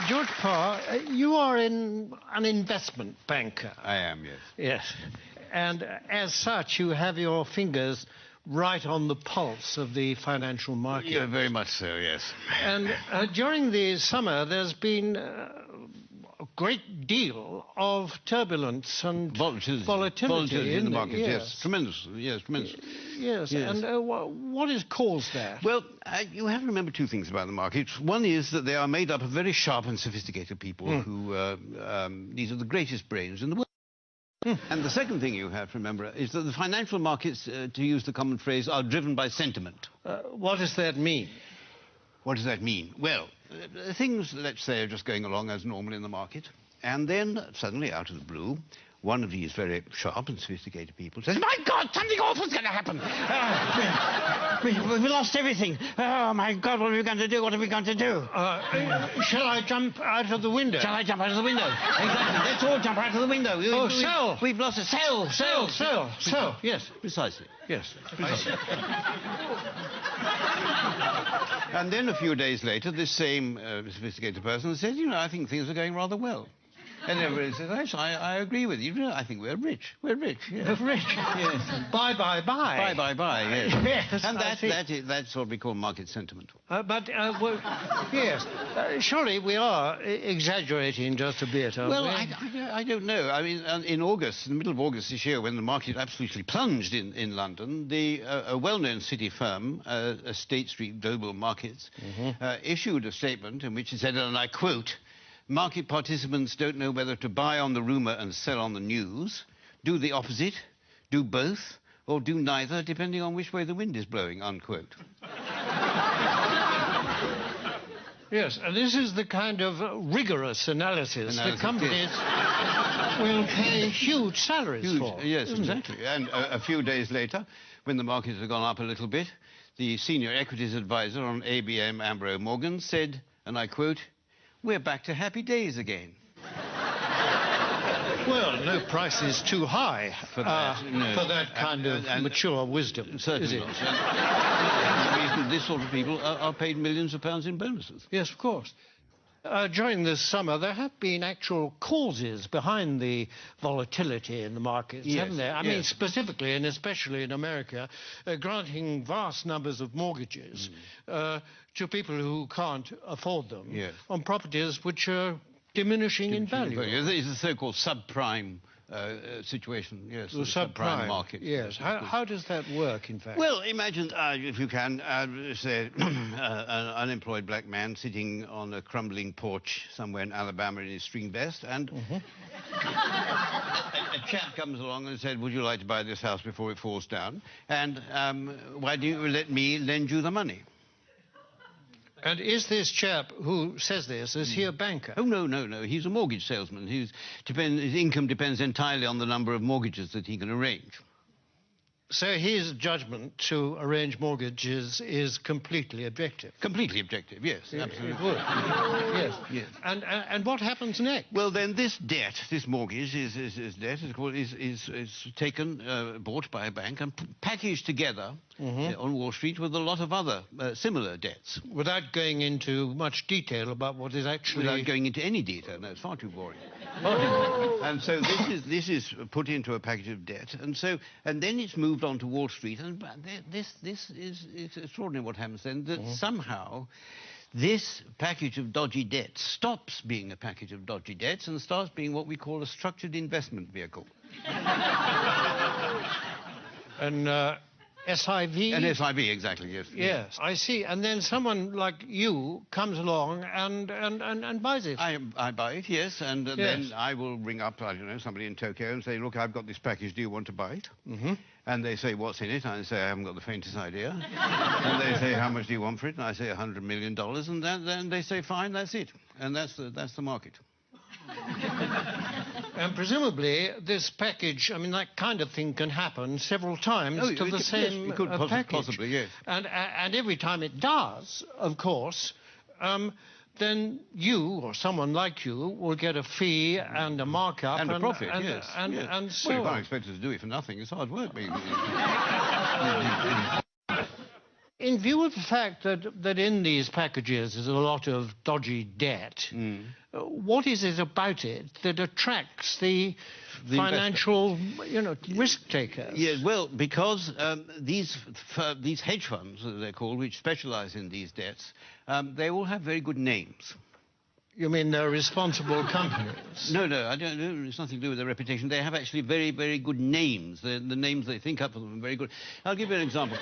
George Parr, you are an investment banker. I am, yes. Yes. And as such, you have your fingers right on the pulse of the financial market. Yeah, very much so, yes. And during the summer, there's been a great deal of turbulence and volatility in the market, yes. Tremendous, yes, tremendous. Yes, yes. And what has caused that? Well, you have to remember two things about the markets. One is that they are made up of very sharp and sophisticated people who, these are the greatest brains in the world. And the second thing you have to remember is that the financial markets, to use the common phrase, are driven by sentiment. What does that mean? What does that mean? Well, things, let's say, are just going along as normal in the market, and then suddenly, out of the blue, one of these very sharp and sophisticated people says, "My God, something awful's going to happen! We lost everything! Oh, my God, what are we going to do? What are we going to do?" Shall I jump out of the window? Shall I jump out of the window? Exactly. Let's all jump out of the window. Sell! We've lost a sell! Sell! Yes. Precisely. Yes. Precisely. And then a few days later, this same sophisticated person says, "You know, I think things are going rather well." And everybody says, "Yes, I agree with you. I think we're rich. We're rich." Yes. Rich. Yes. Bye. Yes. Yes. And that's what we call market sentiment. Well, yes. Surely we are exaggerating just a bit, aren't well, we? I don't know. I mean, in August, in the middle of August this year, when the market absolutely plunged in London, a well-known city firm, State Street Global Markets, issued a statement in which it said, and I quote, "Market participants don't know whether to buy on the rumour and sell on the news, do the opposite, do both, or do neither, depending on which way the wind is blowing," unquote. Yes, and this is the kind of rigorous analysis the companies will pay huge salaries for. Yes, exactly. And a few days later, when the markets had gone up a little bit, the senior equities advisor on ABM Ambro Morgan said, and I quote, "We're back to happy days again." Well, no price is too high for that kind of mature wisdom. Certainly not. The reason this sort of people are paid millions of pounds in bonuses. Yes, of course. During this summer, there have been actual causes behind the volatility in the markets, haven't there? I mean, specifically and especially in America, granting vast numbers of mortgages to people who can't afford them on properties which are diminishing in value. It's the so-called subprime situation, yes. The subprime market. Yes. How does that work, in fact? Well, imagine, if you can, say, an unemployed black man sitting on a crumbling porch somewhere in Alabama in his string vest, and a chap comes along and said, "Would you like to buy this house before it falls down? And why don't you let me lend you the money?" And is this chap who says this, is he a banker? Oh, no. He's a mortgage salesman. His income depends entirely on the number of mortgages that he can arrange. So his judgment to arrange mortgages is completely objective? Completely objective, yes, absolutely. It would. Yes. And what happens next? Well, then this debt, this mortgage, is taken, bought by a bank and packaged together on Wall Street with a lot of other similar debts. Without going into much detail about what is actually... Without going into any detail, no, it's far too boring. And so this is put into a package of debt, and then it's moved on to Wall Street, and this is extraordinary what happens then, that somehow this package of dodgy debts stops being a package of dodgy debts and starts being what we call a structured investment vehicle. An SIV? An SIV, exactly, yes. Yes, I see. And then someone like you comes along and buys it. I buy it, yes, and then I will ring up, I don't know, somebody in Tokyo and say, "Look, I've got this package, do you want to buy it?" And they say, "What's in it?" And I say, "I haven't got the faintest idea." And they say, "How much do you want for it?" And I say, $100 million, and then they say, "Fine, that's it." And that's the market. And presumably this package, I mean, that kind of thing can happen several times to the same package. Possibly, yes. And every time it does, of course, then you or someone like you will get a fee and a markup and a profit, yes. And so well, you can't expect us to do it for nothing. It's hard work. in view of the fact that in these packages there's a lot of dodgy debt, what is it about it that attracts the financial, risk takers? Yeah, well, because these hedge funds, as they're called, which specialize in these debts, they all have very good names. You mean they're responsible companies? No, I don't. It's nothing to do with their reputation. They have actually very, very good names. The names they think up for them are very good. I'll give you an example.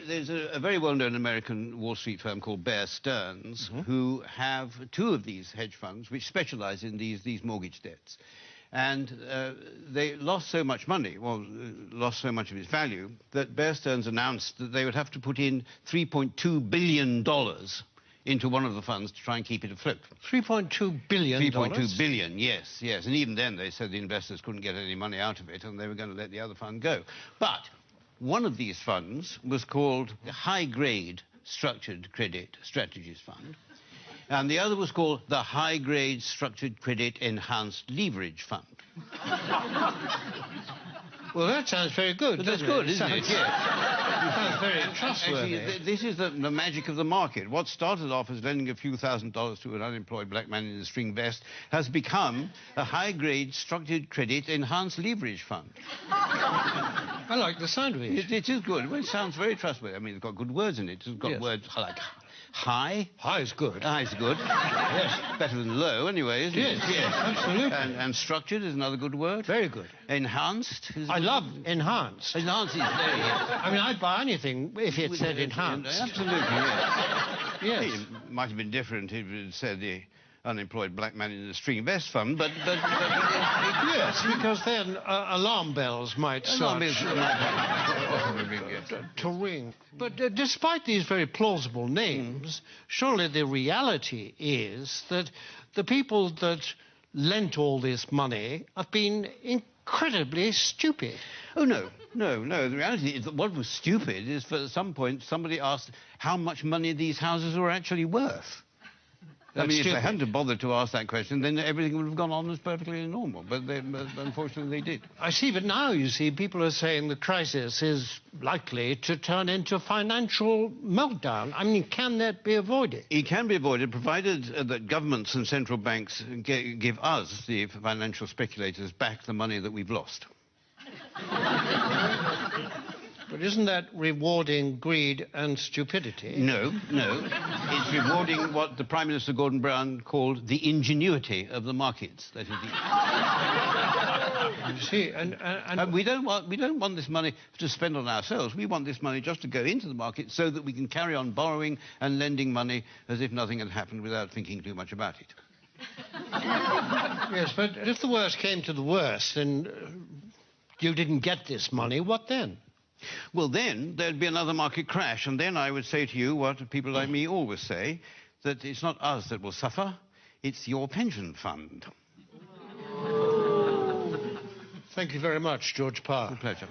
There's a very well-known American Wall Street firm called Bear Stearns, who have two of these hedge funds which specialize in these mortgage debts. And they lost so much money, lost so much of its value, that Bear Stearns announced that they would have to put in $3.2 billion into one of the funds to try and keep it afloat. $3.2 billion? 3.2 billion, yes. And even then they said the investors couldn't get any money out of it and they were going to let the other fund go. But one of these funds was called the High Grade Structured Credit Strategies Fund, and the other was called the High Grade Structured Credit Enhanced Leverage Fund. Well, that sounds very good. That's good, isn't it? Yes. Sounds very trustworthy. Actually, this is the magic of the market. What started off as lending a few $1,000s to an unemployed black man in a string vest has become a high-grade structured credit enhanced leverage fund. I like the sound of it. It is good. Well, it sounds very trustworthy. I mean, it's got good words in it. It's got words like high. High is good. High is good. Yes. Better than low, anyway, isn't it? Yes, absolutely. And structured is another good word. Very good. Enhanced is... I love enhanced. Enhanced is very... I mean, I'd buy anything if it said enhanced. Absolutely, yes. Yes. It might have been different if it said the unemployed black man in the string vest fund, but yes, because then alarm bells might start to ring. But despite these very plausible names, surely the reality is that the people that lent all this money have been incredibly stupid. Oh, no. The reality is that what was stupid is, for at some point, somebody asked how much money these houses were actually worth. I mean, if they hadn't bothered to ask that question, then everything would have gone on as perfectly normal. But unfortunately, they did. I see, but now, you see, people are saying the crisis is likely to turn into financial meltdown. I mean, can that be avoided? It can be avoided, provided that governments and central banks give us, the financial speculators, back the money that we've lost. But isn't that rewarding greed and stupidity? No. It's rewarding what the Prime Minister Gordon Brown called the ingenuity of the markets. That is You see, and we don't want this money to spend on ourselves. We want this money just to go into the market so that we can carry on borrowing and lending money as if nothing had happened without thinking too much about it. Yes, but if the worst came to the worst and you didn't get this money, what then? Well, then there'd be another market crash, and then I would say to you what people like me always say, that it's not us that will suffer, it's your pension fund. Thank you very much, George Parr. A pleasure.